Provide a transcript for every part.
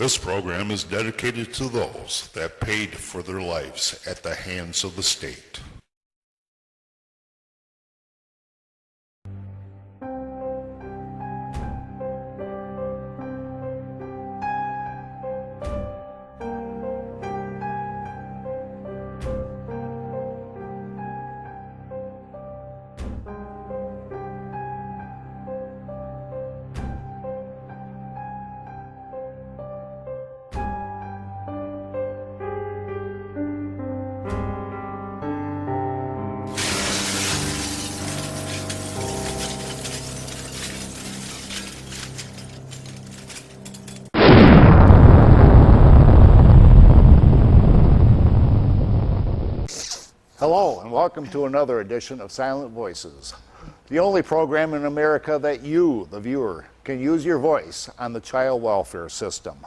This program is dedicated to those that paid for their lives at the hands of the state. Hello and welcome to another edition of Silent Voices, the only program in America that you, the viewer, can use your voice on the child welfare system.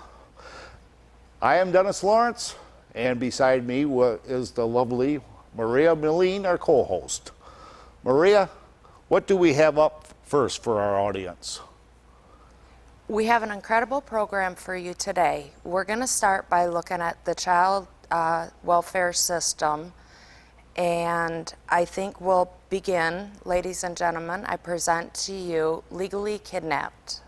I am Dennis Lawrence, and beside me is the lovely Maria Meline, our co-host. Maria, what do we have up first for our audience? We have an incredible program for you today. We're going to start by looking at the child welfare system. And I think we'll begin, ladies and gentlemen, I present to you Legally Kidnapped.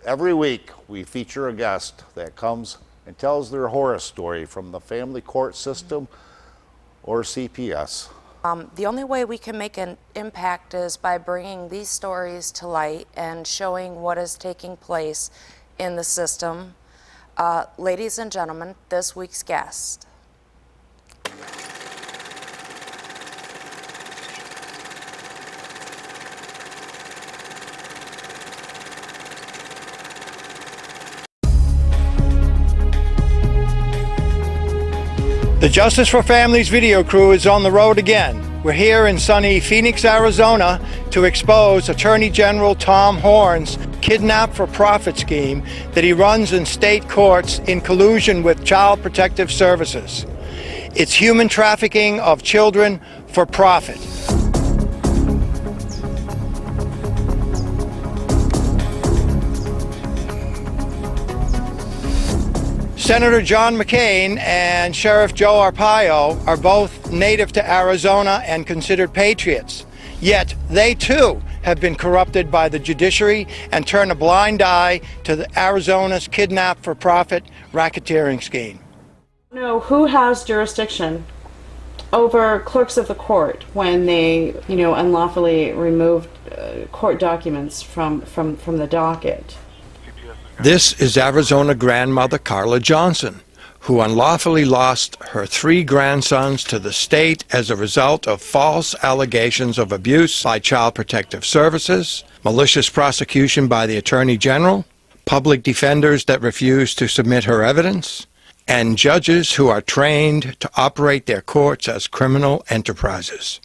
Every week we feature a guest that comes and tells their horror story from the family court system or CPS. The only way we can make an impact is by bringing these stories to light and showing what is taking place in the system. Ladies and gentlemen, this week's guest. The Justice for Families video crew is on the road again. We're here in sunny Phoenix, Arizona to expose Attorney General Tom Horne's kidnap-for-profit scheme that he runs in state courts in collusion with Child Protective Services. It's human trafficking of children for profit. Senator John McCain and Sheriff Joe Arpaio are both native to Arizona and considered patriots. Yet they too have been corrupted by the judiciary and turn a blind eye to Arizona's kidnap-for-profit racketeering scheme. No, who has jurisdiction over clerks of the court when they, unlawfully removed court documents from the docket? This is Arizona grandmother Sara Johnson, who unlawfully lost her 3 grandsons to the state as a result of false allegations of abuse by Child Protective Services, malicious prosecution by the Attorney General, public defenders that refuse to submit her evidence, and judges who are trained to operate their courts as criminal enterprises.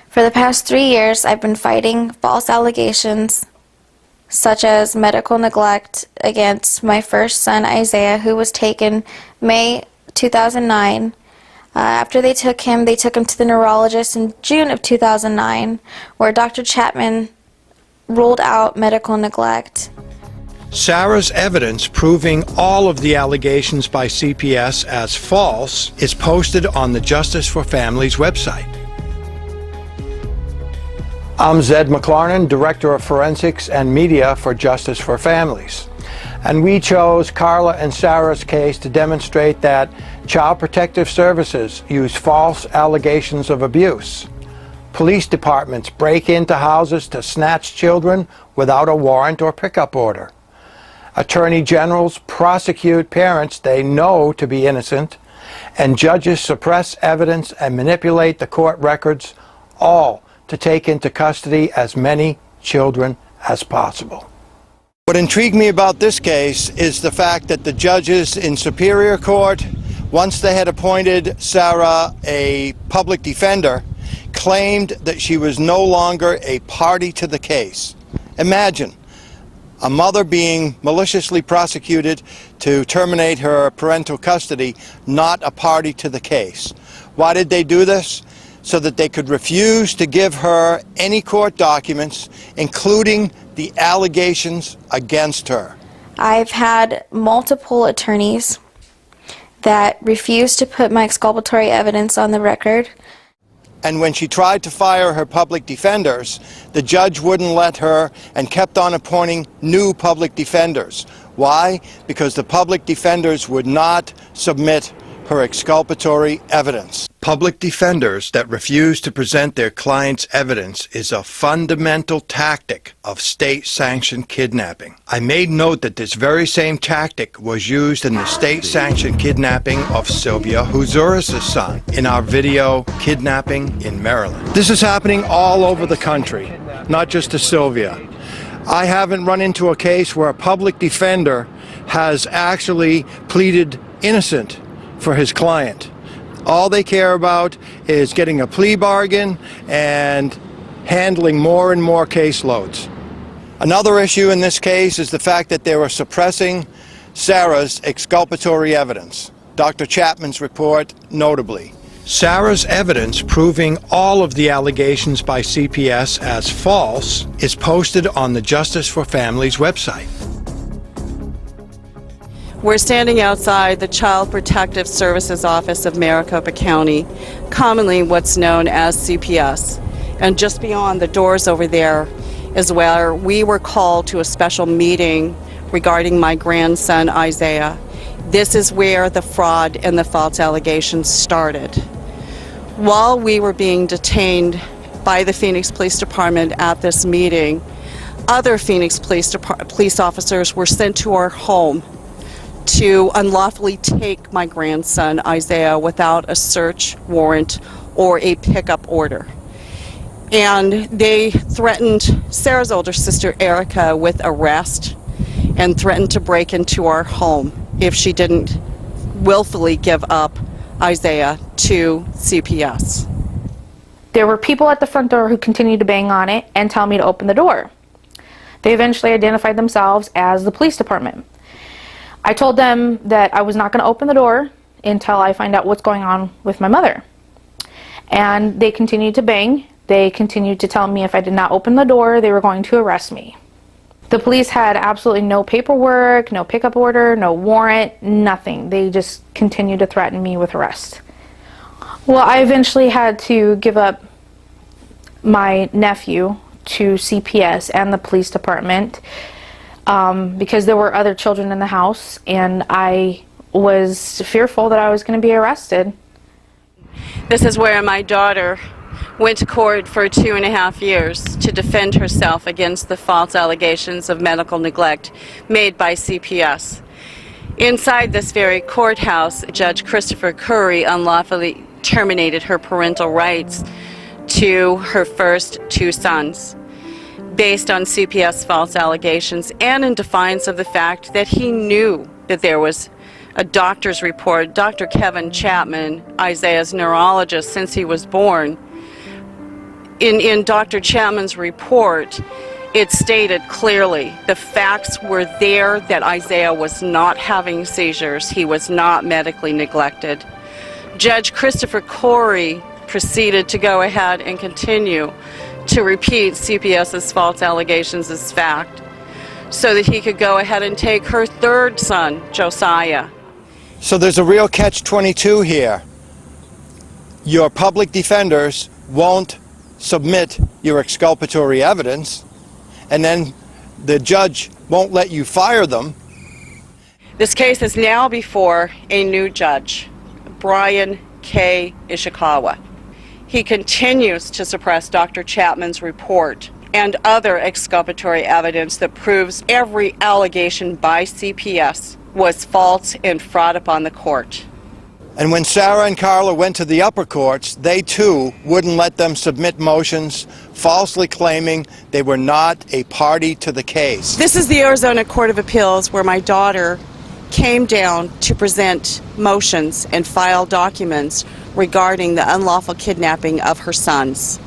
For the past 3 years, I've been fighting false allegations such as medical neglect against my first son, Isaiah, who was taken May 2009. After they took him to the neurologist in June of 2009, where Dr. Chapman ruled out medical neglect. Sara's evidence proving all of the allegations by CPS as false is posted on the Justice for Families website. I'm Zed McLarnon, Director of Forensics and Media for Justice for Families. And we chose Carla and Sara's case to demonstrate that Child Protective Services use false allegations of abuse. Police departments break into houses to snatch children without a warrant or pickup order. Attorney generals prosecute parents they know to be innocent, and judges suppress evidence and manipulate the court records, all to take into custody as many children as possible. What intrigued me about this case is the fact that the judges in Superior Court, once they had appointed Sara a public defender, claimed that she was no longer a party to the case. Imagine a mother being maliciously prosecuted to terminate her parental custody, not a party to the case. Why did they do this? So that they could refuse to give her any court documents, including the allegations against her. I've had multiple attorneys that refused to put my exculpatory evidence on the record. And when she tried to fire her public defenders, the judge wouldn't let her and kept on appointing new public defenders. Why? Because the public defenders would not submit her exculpatory evidence. Public defenders that refuse to present their client's evidence is a fundamental tactic of state-sanctioned kidnapping. I made note that this very same tactic was used in the state-sanctioned kidnapping of Sylvia Huzuris' son in our video, Kidnapping in Maryland. This is happening all over the country, not just to Sylvia. I haven't run into a case where a public defender has actually pleaded innocent for his client. All they care about is getting a plea bargain and handling more and more caseloads. Another issue in this case is the fact that they were suppressing Sara's exculpatory evidence. Dr. Chapman's report, notably. Sara's evidence proving all of the allegations by CPS as false is posted on the Justice for Families website. We're standing outside the Child Protective Services office of Maricopa County, commonly what's known as CPS. And just beyond the doors over there is where we were called to a special meeting regarding my grandson Isaiah. This is where the fraud and the false allegations started. While we were being detained by the Phoenix Police Department at this meeting, other Phoenix police officers were sent to our home to unlawfully take my grandson Isaiah without a search warrant or a pickup order. And they threatened Sara's older sister Erica with arrest and threatened to break into our home if she didn't willfully give up Isaiah to CPS. There were people at the front door who continued to bang on it and tell me to open the door. They eventually identified themselves as the police department. I told them that I was not going to open the door until I find out what's going on with my mother. And they continued to bang. They continued to tell me if I did not open the door, they were going to arrest me. The police had absolutely no paperwork, no pickup order, no warrant, nothing. They just continued to threaten me with arrest. Well, I eventually had to give up my nephew to CPS and the police department because there were other children in the house, and I was fearful that I was going to be arrested. This is where my daughter went to court for 2.5 years to defend herself against the false allegations of medical neglect made by CPS. Inside this very courthouse, Judge Christopher Curry unlawfully terminated her parental rights to her first two sons, based on CPS false allegations and in defiance of the fact that he knew that there was a doctor's report. Dr. Kevin Chapman, Isaiah's neurologist since he was born, in Dr. Chapman's report, it stated clearly, the facts were there that Isaiah was not having seizures, he was not medically neglected. Judge Christopher Curry proceeded to go ahead and continue to repeat CPS's false allegations as fact, so that he could go ahead and take her third son, Josiah. So there's a real catch-22 here. Your public defenders won't submit your exculpatory evidence, and then the judge won't let you fire them. This case is now before a new judge, Brian K. Ishikawa. He continues to suppress Dr. Chapman's report and other exculpatory evidence that proves every allegation by CPS was false and fraud upon the court. And when Sarah and Carla went to the upper courts, they too wouldn't let them submit motions falsely claiming they were not a party to the case. This is the Arizona Court of Appeals where my daughter came down to present motions and file documents regarding the unlawful kidnapping of her sons.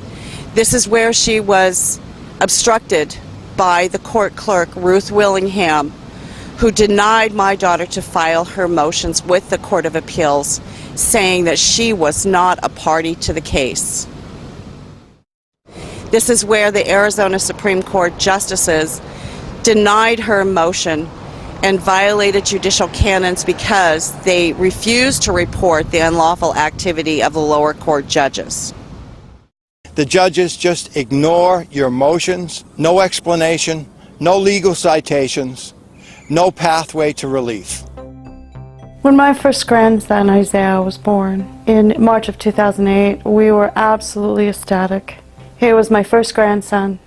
This is where she was obstructed by the court clerk, Ruth Willingham, who denied my daughter to file her motions with the Court of Appeals, saying that she was not a party to the case. This is where the Arizona Supreme Court justices denied her motion and violated judicial canons because they refused to report the unlawful activity of the lower court judges. The judges just ignore your motions, no explanation, no legal citations, no pathway to relief. When my first grandson, Isaiah, was born in March of 2008, we were absolutely ecstatic. He was my first grandson.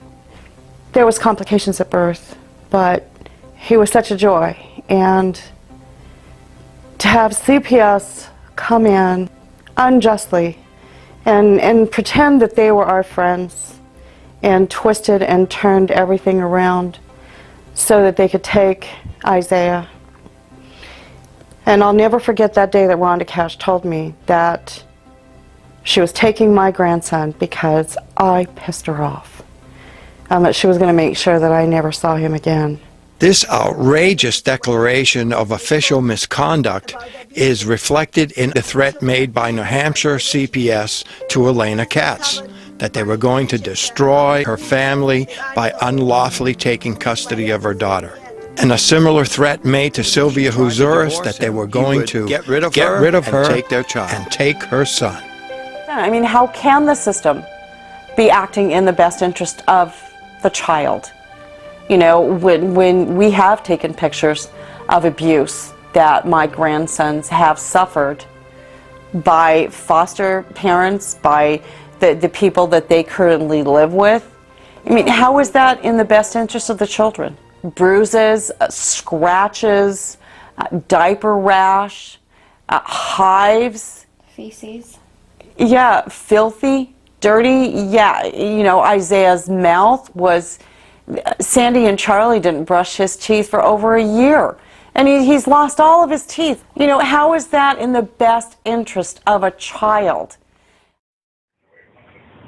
There was complications at birth, but he was such a joy. And to have CPS come in unjustly and pretend that they were our friends and twisted and turned everything around so that they could take Isaiah. And I'll never forget that day that Rhonda Cash told me that she was taking my grandson because I pissed her off, and that she was going to make sure that I never saw him again. This outrageous declaration of official misconduct is reflected in the threat made by New Hampshire CPS to Elena Katz, that they were going to destroy her family by unlawfully taking custody of her daughter. And a similar threat made to Sylvia Huzuris, that they were going to get rid of her and take their child and take her son. I mean, how can the system be acting in the best interest of the child? You know, when we have taken pictures of abuse that my grandsons have suffered by foster parents, by the people that they currently live with, I mean, how is that in the best interest of the children? Bruises, scratches, diaper rash, hives. Feces. Yeah, filthy, dirty. Yeah, you know, Isaiah's mouth was... Sandy and Charlie didn't brush his teeth for over a year. And he's lost all of his teeth. You know, how is that in the best interest of a child?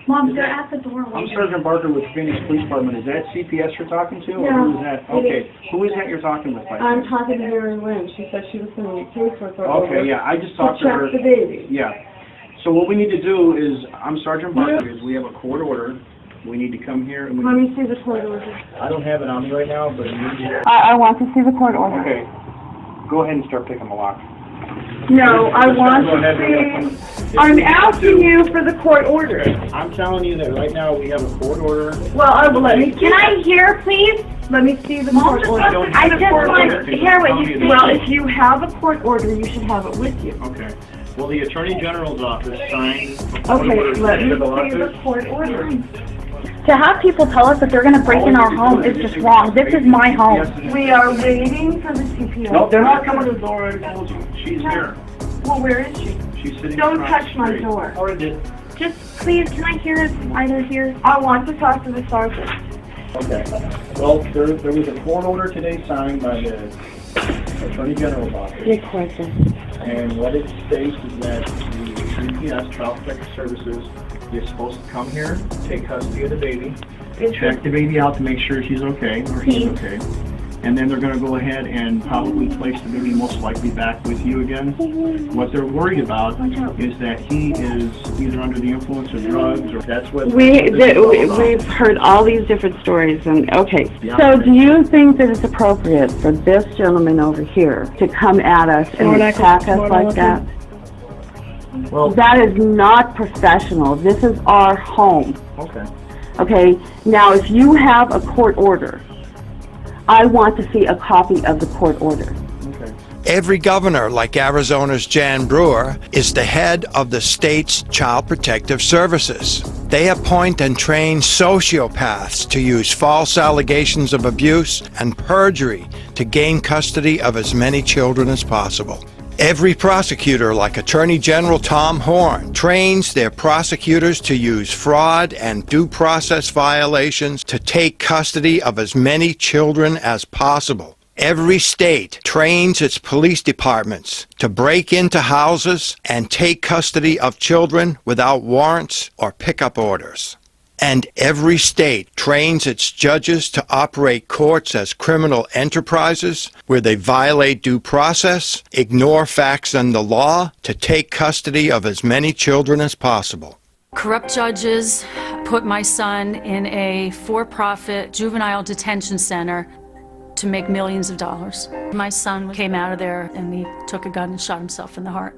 Mom, they're at the door. I'm Sergeant Barker with Phoenix Police Department. Is that CPS you're talking to? Or Yeah, who is that? Okay. Who is that you're talking with? I'm talking to Mary Lynn. She said she was sending a caseworker over. Okay, yeah, I just talked to her. Check the baby. Yeah. So what we need to do is, I'm Sergeant Barker, is we have a court order. We need to come here and we... Let me see the court order. I don't have it on me right now, but you need to... I want to see the court order. Okay. Go ahead and start picking the lock. No, I want to see... I'm asking you for the court order. I'm telling you that right now we have a court order. Well, let me... Can I hear, please? Let me see the court order. I just want to hear what you say. Well, if you have a court order, you should have it with you. Okay. Well, the Attorney General's office signed... Okay, let me see the court order. To have people tell us that they're going to break in our home is just wrong. This is my home. We are waiting for the CPS. No, they're not coming to the door, I told you. She's here. Well, where is she? She's sitting Don't across touch the my street. door. Already did. Just please, can I hear why they're here? I want to talk to the sergeant. Okay. Well, there was a court order today signed by the Attorney General's office. And what it states is that the CPS, Child Protective Services, is supposed to come here, take custody of the baby, check the baby out to make sure she's okay, or he's okay. And then they're going to go ahead and probably place the baby most likely back with you again. What they're worried about is that he is either under the influence of drugs, or that's what... We've heard all these different stories, and okay. So do you think that it's appropriate for this gentleman over here to come at us and attack us like that? Well, That is not professional. This is our home. okay. Okay, now if you have a court order, I want to see a copy of the court order. Okay. Every governor, like Arizona's Jan Brewer, is the head of the state's Child Protective Services. They appoint and train sociopaths to use false allegations of abuse and perjury to gain custody of as many children as possible. Every prosecutor, like Attorney General Tom Horne, trains their prosecutors to use fraud and due process violations to take custody of as many children as possible. Every state trains its police departments to break into houses and take custody of children without warrants or pickup orders. And every state trains its judges to operate courts as criminal enterprises where they violate due process, ignore facts and the law to take custody of as many children as possible. Corrupt judges put my son in a for-profit juvenile detention center to make millions of dollars. My son came out of there and he took a gun and shot himself in the heart.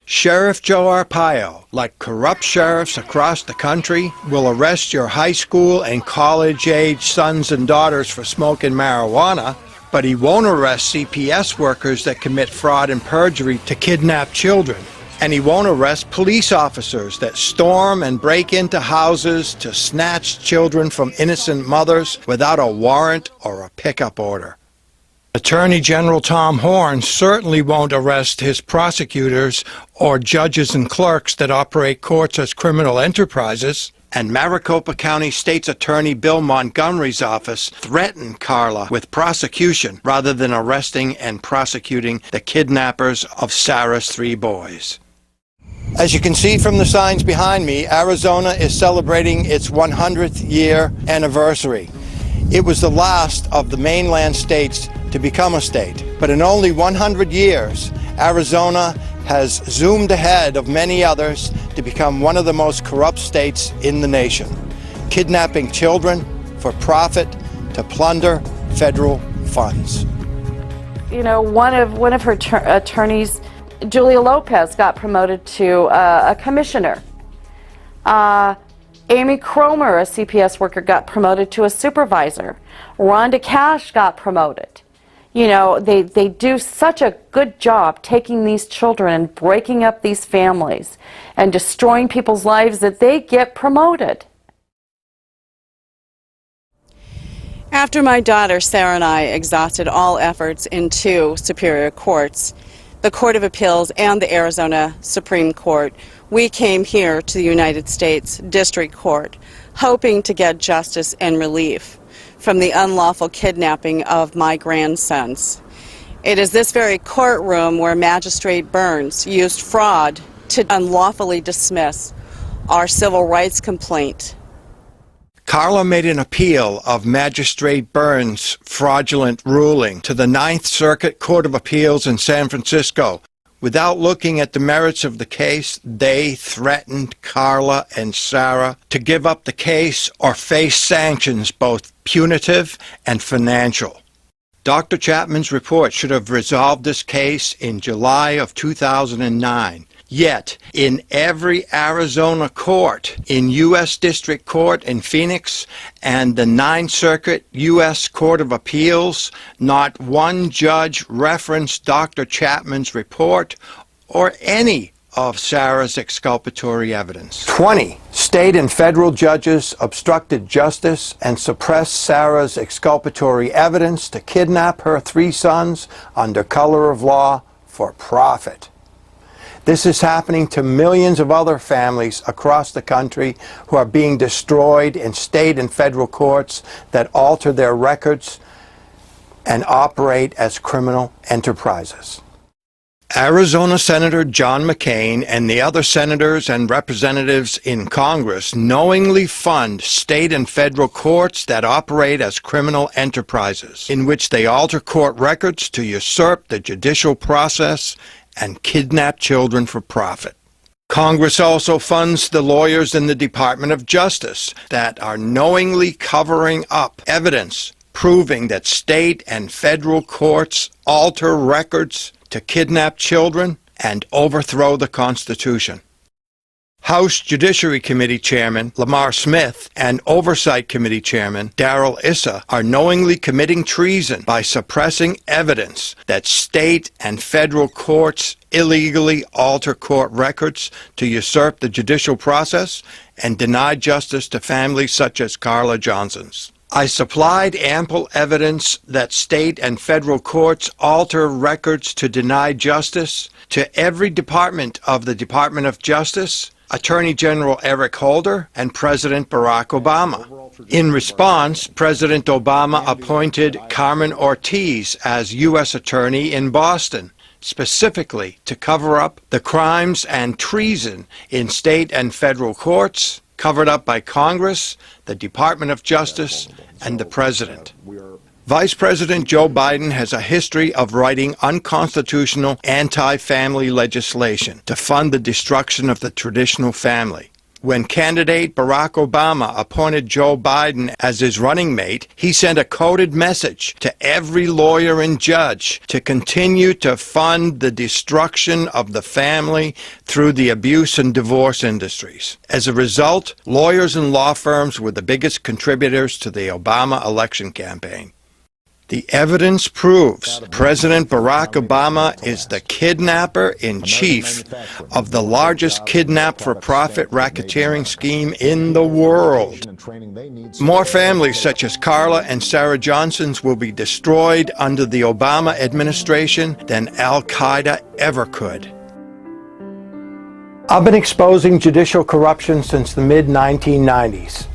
Sheriff Joe Arpaio, like corrupt sheriffs across the country, will arrest your high school and college-age sons and daughters for smoking marijuana, but he won't arrest CPS workers that commit fraud and perjury to kidnap children. And he won't arrest police officers that storm and break into houses to snatch children from innocent mothers without a warrant or a pickup order. Attorney General Tom Horne certainly won't arrest his prosecutors or judges and clerks that operate courts as criminal enterprises. And Maricopa County State's Attorney Bill Montgomery's office threatened Carla with prosecution rather than arresting and prosecuting the kidnappers of Sarah's 3 boys. As you can see from the signs behind me, Arizona is celebrating its 100th year anniversary. It was the last of the mainland states to become a state, but in only 100 years, Arizona has zoomed ahead of many others to become one of the most corrupt states in the nation, kidnapping children for profit to plunder federal funds. You know, one of her attorneys, Julia Lopez, got promoted to a commissioner. Amy Cromer, a CPS worker, got promoted to a supervisor. Rhonda Cash got promoted. You know, they do such a good job taking these children and breaking up these families and destroying people's lives that they get promoted. After my daughter Sarah and I exhausted all efforts into Superior Courts, the Court of Appeals and the Arizona Supreme Court, we came here to the United States District Court hoping to get justice and relief from the unlawful kidnapping of my grandsons. It is this very courtroom where Magistrate Burns used fraud to unlawfully dismiss our civil rights complaint. Carla made an appeal of Magistrate Burns' fraudulent ruling to the Ninth Circuit Court of Appeals in San Francisco. Without looking at the merits of the case, they threatened Carla and Sara to give up the case or face sanctions, both punitive and financial. Dr. Chapman's report should have resolved this case in July of 2009. Yet, in every Arizona court, in U.S. District Court in Phoenix and the Ninth Circuit U.S. Court of Appeals, not one judge referenced Dr. Chapman's report or any of Sara's exculpatory evidence. 20 state and federal judges obstructed justice and suppressed Sara's exculpatory evidence to kidnap her 3 sons under color of law for profit. This is happening to millions of other families across the country who are being destroyed in state and federal courts that alter their records and operate as criminal enterprises. Arizona Senator John McCain and the other senators and representatives in Congress knowingly fund state and federal courts that operate as criminal enterprises, in which they alter court records to usurp the judicial process and kidnap children for profit. Congress also funds the lawyers in the Department of Justice that are knowingly covering up evidence proving that state and federal courts alter records to kidnap children and overthrow the Constitution. House Judiciary Committee Chairman Lamar Smith and Oversight Committee Chairman Darrell Issa are knowingly committing treason by suppressing evidence that state and federal courts illegally alter court records to usurp the judicial process and deny justice to families such as Sara Johnson's. I supplied ample evidence that state and federal courts alter records to deny justice to every department of the Department of Justice, Attorney General Eric Holder, and President Barack Obama. In response, President Obama appointed Carmen Ortiz as U.S. Attorney in Boston, specifically to cover up the crimes and treason in state and federal courts, covered up by Congress, the Department of Justice, and the President. Vice President Joe Biden has a history of writing unconstitutional anti-family legislation to fund the destruction of the traditional family. When candidate Barack Obama appointed Joe Biden as his running mate, he sent a coded message to every lawyer and judge to continue to fund the destruction of the family through the abuse and divorce industries. As a result, lawyers and law firms were the biggest contributors to the Obama election campaign. The evidence proves President Barack Obama is the kidnapper-in-chief of the largest kidnap-for-profit racketeering scheme in the world. More families such as Carla and Sara Johnson's will be destroyed under the Obama administration than Al-Qaeda ever could. I've been exposing judicial corruption since the mid-1990s.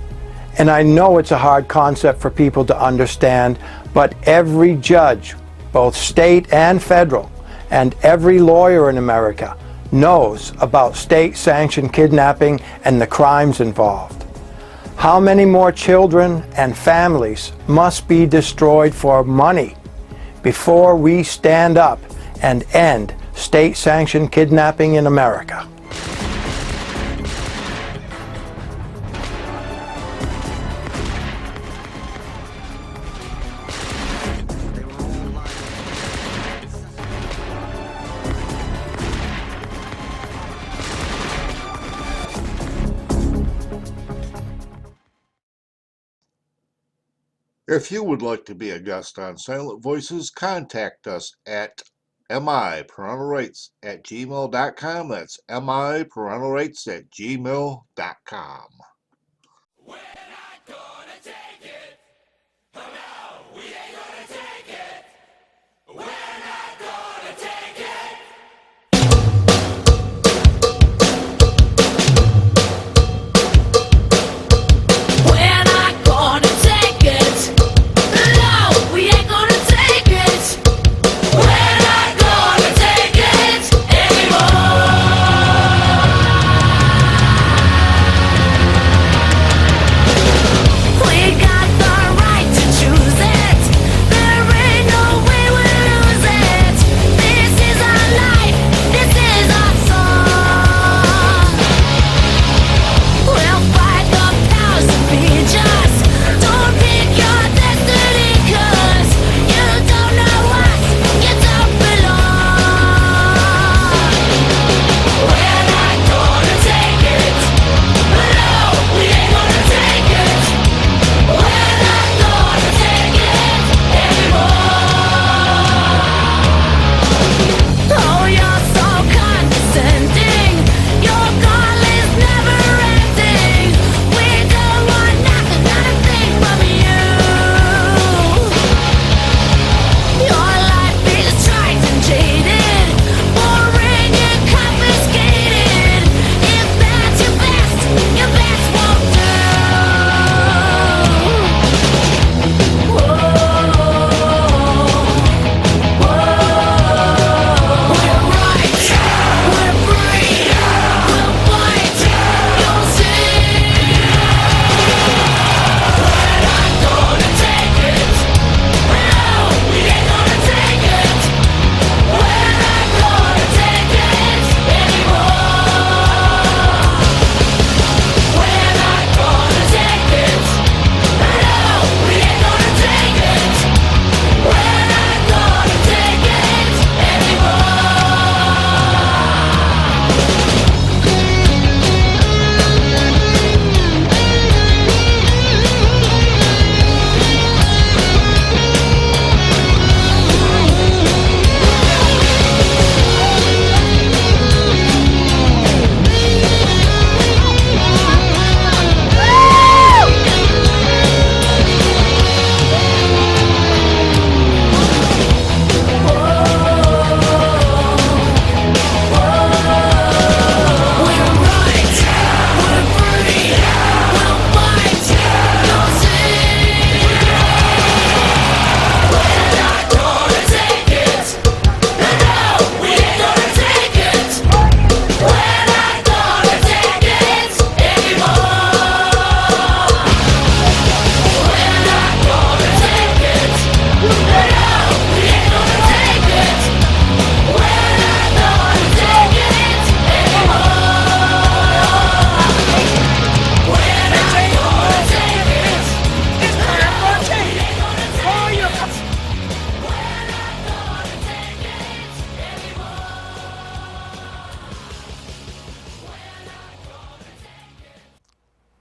And I know it's a hard concept for people to understand, but every judge, both state and federal, and every lawyer in America knows about state-sanctioned kidnapping and the crimes involved. How many more children and families must be destroyed for money before we stand up and end state-sanctioned kidnapping in America? If you would like to be a guest on Silent Voices, contact us at miparentalrights@gmail.com. That's miparentalrights@gmail.com. We're not gonna take it. Oh no, we ain't gonna take it. We're not gonna take it. We're not gonna take it. No, we ain't gonna take it. We're not gonna take it anymore. We got the right to choose.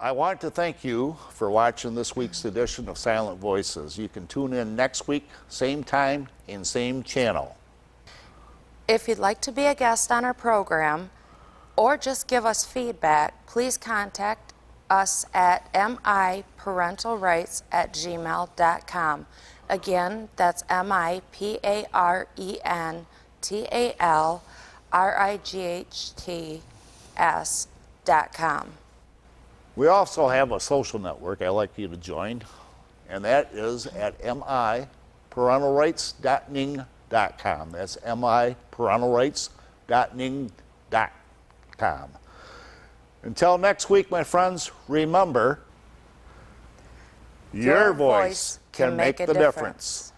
I want to thank you for watching this week's edition of Silent Voices. You can tune in next week, same time and same channel. If you'd like to be a guest on our program or just give us feedback, please contact us at miparentalrights@gmail.com. Again, that's miparentalrights.com. We also have a social network I'd like you to join, and that is at miparentalrights.ning.com. That's miparentalrights.ning.com. Until next week, my friends, remember, your voice can make the difference.